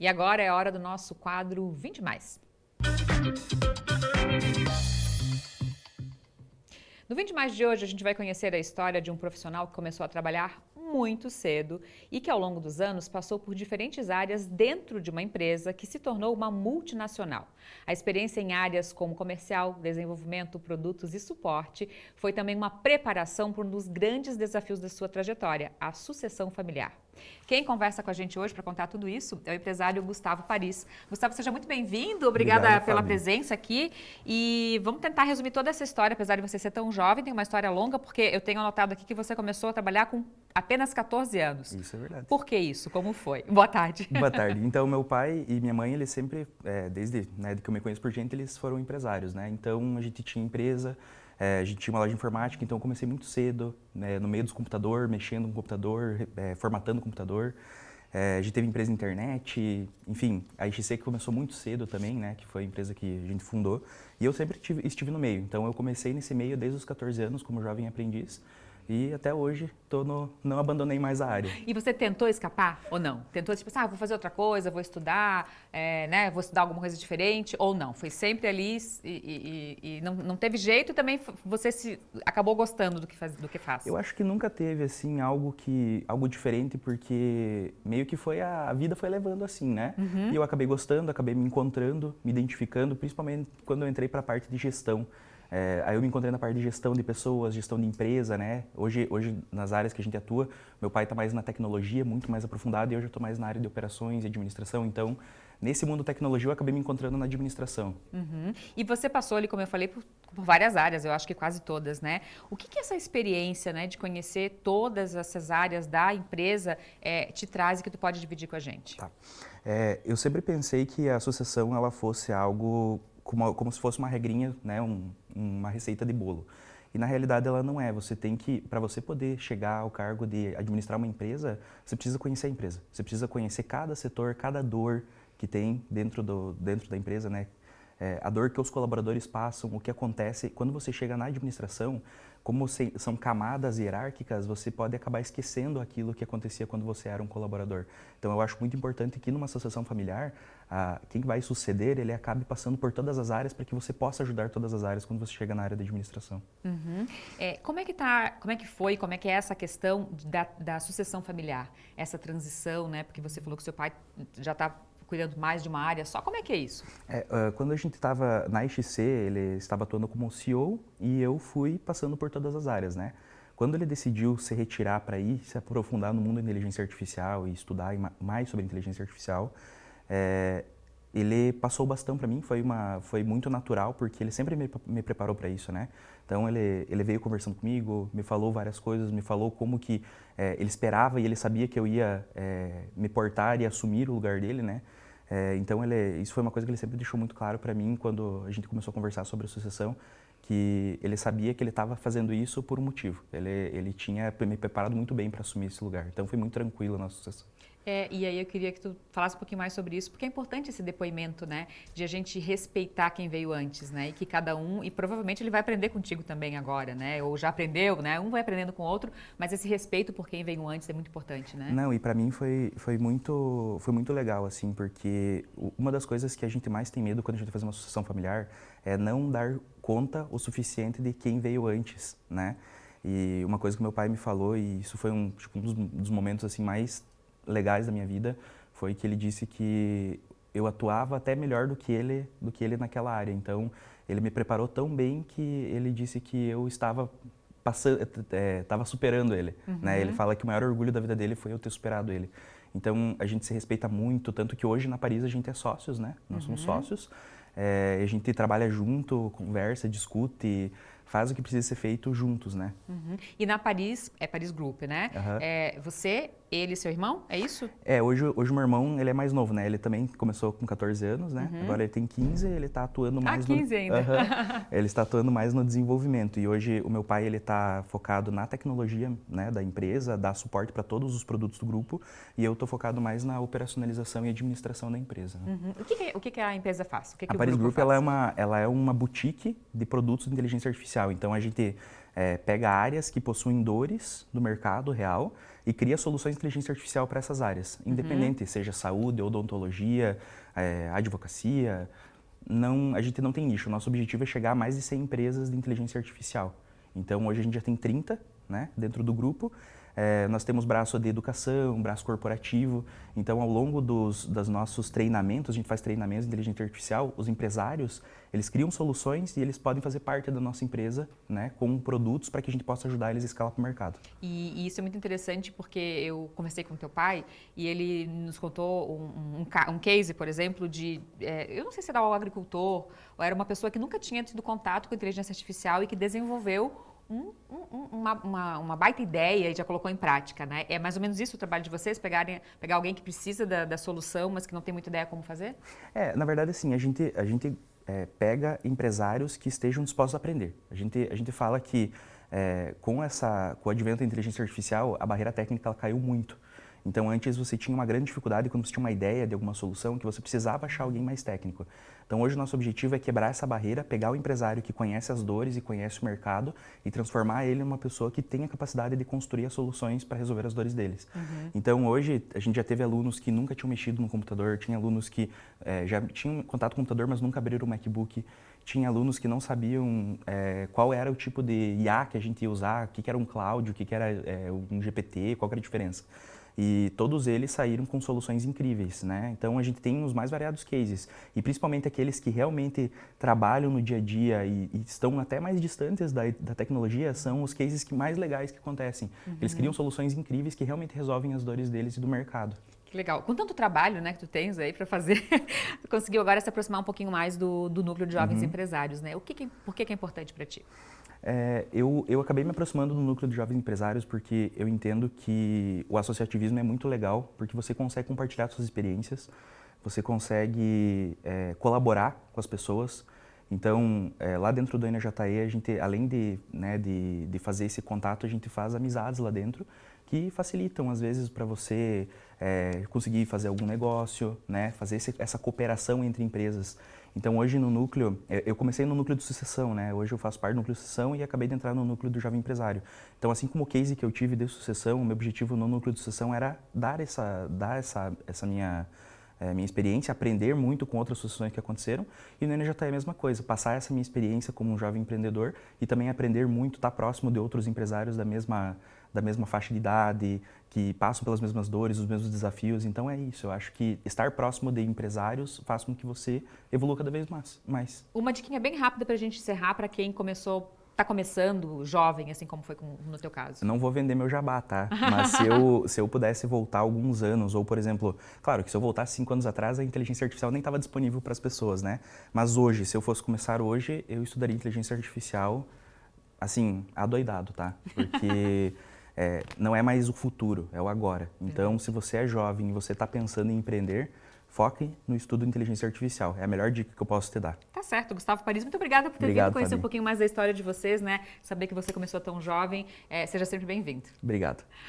E agora é a hora do nosso quadro 20 mais. No 20 mais de hoje, a gente vai conhecer a história de um profissional que começou a trabalhar muito cedo e que ao longo dos anos passou por diferentes áreas dentro de uma empresa que se tornou uma multinacional. A experiência em áreas como comercial, desenvolvimento, produtos e suporte foi também uma preparação para um dos grandes desafios da sua trajetória, a sucessão familiar. Quem conversa com a gente hoje para contar tudo isso é o empresário Gustavo Paris. Gustavo, seja muito bem-vindo, obrigada pela presença aqui e vamos tentar resumir toda essa história, apesar de você ser tão jovem, tem uma história longa, porque eu tenho anotado aqui que você começou a trabalhar com apenas 14 anos. Isso é verdade. Por que isso? Como foi? Boa tarde. Boa tarde. Então, meu pai e minha mãe, eles sempre, desde que eu me conheço por gente, eles foram empresários, né? Então, a gente tinha empresa, a gente tinha uma loja de informática, então eu comecei muito cedo, né, no meio dos computadores, mexendo no computador, formatando o computador. A gente teve empresa de internet, enfim, a XC que começou muito cedo também, né, que foi a empresa que a gente fundou. E eu sempre estive no meio, então eu comecei nesse meio desde os 14 anos como jovem aprendiz. E até hoje não abandonei mais a área. E você tentou escapar ou não? Tentou tipo, vou fazer outra coisa, vou estudar, né, vou estudar alguma coisa diferente ou não? Foi sempre ali e não teve jeito e também você acabou gostando do que faz? Eu acho que nunca teve assim algo diferente porque meio que a vida foi levando assim, né? Uhum. E eu acabei gostando, acabei me encontrando, me identificando, principalmente quando eu entrei para a parte de gestão. Aí eu me encontrei na parte de gestão de pessoas, gestão de empresa, né? Hoje nas áreas que a gente atua, meu pai está mais na tecnologia, muito mais aprofundado, e eu já estou mais na área de operações e administração. Então, nesse mundo tecnologia, eu acabei me encontrando na administração. Uhum. E você passou ali, como eu falei, por várias áreas, eu acho que quase todas, né? O que essa experiência, né, de conhecer todas essas áreas da empresa te traz e que tu pode dividir com a gente? Tá. Eu sempre pensei que a associação ela fosse algo como se fosse uma regrinha, né, uma receita de bolo. E na realidade ela não é. Você tem que, para você poder chegar ao cargo de administrar uma empresa, você precisa conhecer a empresa. Você precisa conhecer cada setor, cada dor que tem dentro da empresa, né? A dor que os colaboradores passam, o que acontece. Quando você chega na administração, como são camadas hierárquicas, você pode acabar esquecendo aquilo que acontecia quando você era um colaborador. Então, eu acho muito importante que numa associação familiar, quem vai suceder, ele acabe passando por todas as áreas para que você possa ajudar todas as áreas quando você chega na área da administração. Uhum. Como é que é essa questão da sucessão familiar? Essa transição, né? Porque você falou que seu pai já está cuidando mais de uma área só. Como é que é isso? Quando a gente estava na XC, ele estava atuando como CEO e eu fui passando por todas as áreas, né? Quando ele decidiu se retirar para ir se aprofundar no mundo da inteligência artificial e estudar mais sobre inteligência artificial, ele passou o bastão para mim, foi muito natural, porque ele sempre me preparou para isso, né? Então ele veio conversando comigo, me falou várias coisas, me falou como que ele esperava e ele sabia que eu ia me portar e assumir o lugar dele, né? Então isso foi uma coisa que ele sempre deixou muito claro para mim quando a gente começou a conversar sobre a sucessão, que ele sabia que ele estava fazendo isso por um motivo. Ele tinha me preparado muito bem para assumir esse lugar, então foi muito tranquilo a nossa sucessão. E aí eu queria que tu falasse um pouquinho mais sobre isso, porque é importante esse depoimento, né? De a gente respeitar quem veio antes, né? E que cada um, e provavelmente ele vai aprender contigo também agora, né? Ou já aprendeu, né? Um vai aprendendo com o outro, mas esse respeito por quem veio antes é muito importante, né? Não, e para mim foi muito legal, assim, porque uma das coisas que a gente mais tem medo quando a gente vai fazer uma sucessão familiar é não dar conta o suficiente de quem veio antes, né? E uma coisa que meu pai me falou, e isso foi um dos momentos assim mais legais da minha vida, foi que ele disse que eu atuava até melhor do que ele naquela área. Então, ele me preparou tão bem que ele disse que eu estava superando ele, né? Ele fala que o maior orgulho da vida dele foi eu ter superado ele. Então, a gente se respeita muito, tanto que hoje na Paris a gente é sócios, né? Nós somos sócios. A gente trabalha junto, conversa, discute, faz o que precisa ser feito juntos, né? Uhum. E na Paris, é Paris Group, né? Você, ele e seu irmão, é isso? Hoje o meu irmão, ele é mais novo, né? Ele também começou com 14 anos, né? Agora ele tem 15, ele está atuando mais 15 ainda. Ele está atuando mais no desenvolvimento. E hoje o meu pai, ele está focado na tecnologia, né, da empresa, dá suporte para todos os produtos do grupo, e eu estou focado mais na operacionalização e administração da empresa. Né? Uhum. O que a empresa faz? A Paris Group, ela é uma boutique de produtos de inteligência artificial. Então a gente pega áreas que possuem dores do mercado real e cria soluções de inteligência artificial para essas áreas, independente, seja saúde, odontologia, advocacia. Não, a gente não tem nicho. O nosso objetivo é chegar a mais de 100 empresas de inteligência artificial. Então, hoje a gente já tem 30, né, dentro do grupo. Nós temos braço de educação, braço corporativo. Então, ao longo dos nossos treinamentos, a gente faz treinamentos de inteligência artificial, os empresários, eles criam soluções e eles podem fazer parte da nossa empresa, né, com produtos para que a gente possa ajudar eles a escalar para o mercado. E isso é muito interessante porque eu conversei com o teu pai e ele nos contou um case, por exemplo, eu não sei se era um agricultor ou era uma pessoa que nunca tinha tido contato com inteligência artificial e que desenvolveu uma baita ideia e já colocou em prática, né? É mais ou menos isso o trabalho de vocês, pegar alguém que precisa da solução, mas que não tem muita ideia como fazer? Na verdade, assim, a gente pega empresários que estejam dispostos a aprender. A gente fala que com o advento da inteligência artificial, a barreira técnica ela caiu muito. Então, antes você tinha uma grande dificuldade quando você tinha uma ideia de alguma solução que você precisava achar alguém mais técnico. Então, hoje o nosso objetivo é quebrar essa barreira, pegar o empresário que conhece as dores e conhece o mercado e transformar ele em uma pessoa que tenha a capacidade de construir as soluções para resolver as dores deles. Então, hoje, a gente já teve alunos que nunca tinham mexido no computador, tinha alunos que já tinham contato com o computador, mas nunca abriram o MacBook. Tinha alunos que não sabiam qual era o tipo de IA que a gente ia usar, o que era um cloud, o que era um GPT, qual era a diferença. E todos eles saíram com soluções incríveis, né? Então a gente tem os mais variados cases e principalmente aqueles que realmente trabalham no dia a dia e estão até mais distantes da tecnologia são os cases mais legais que acontecem. Eles criam soluções incríveis que realmente resolvem as dores deles e do mercado. Que legal. Com tanto trabalho, né, que tu tens aí para fazer, tu conseguiu agora se aproximar um pouquinho mais do núcleo de jovens empresários, né? Por que é importante para ti? Eu acabei me aproximando do núcleo de jovens empresários porque eu entendo que o associativismo é muito legal, porque você consegue compartilhar suas experiências, você consegue colaborar com as pessoas. Então, lá dentro do NJE, a gente, além de fazer esse contato, a gente faz amizades lá dentro que facilitam, às vezes, para você conseguir fazer algum negócio, né? Fazer essa cooperação entre empresas. Então, hoje no núcleo, eu comecei no núcleo de sucessão, né? Hoje eu faço parte do núcleo de sucessão e acabei de entrar no núcleo do jovem empresário. Então, assim como o case que eu tive de sucessão, o meu objetivo no núcleo de sucessão era dar essa minha experiência, aprender muito com outras sucessões que aconteceram. E no NJE é a mesma coisa, passar essa minha experiência como um jovem empreendedor e também aprender muito, estar próximo de outros empresários da mesma faixa de idade, que passam pelas mesmas dores, os mesmos desafios. Então é isso, eu acho que estar próximo de empresários faz com que você evolua cada vez mais. Uma diquinha bem rápida para a gente encerrar, para quem está começando jovem, assim como foi no teu caso. Não vou vender meu jabá, tá? Mas se eu pudesse voltar alguns anos, ou por exemplo, claro que se eu voltasse 5 anos atrás, a inteligência artificial nem estava disponível para as pessoas, né? Mas hoje, se eu fosse começar hoje, eu estudaria inteligência artificial, assim, adoidado, tá? Porque não é mais o futuro, é o agora. Então, se você é jovem e você está pensando em empreender, foque no estudo de inteligência artificial. É a melhor dica que eu posso te dar. Tá certo, Gustavo Paris, muito obrigada por ter vindo conhecer um pouquinho mais da história de vocês, né? Saber que você começou tão jovem. Seja sempre bem-vindo. Obrigado.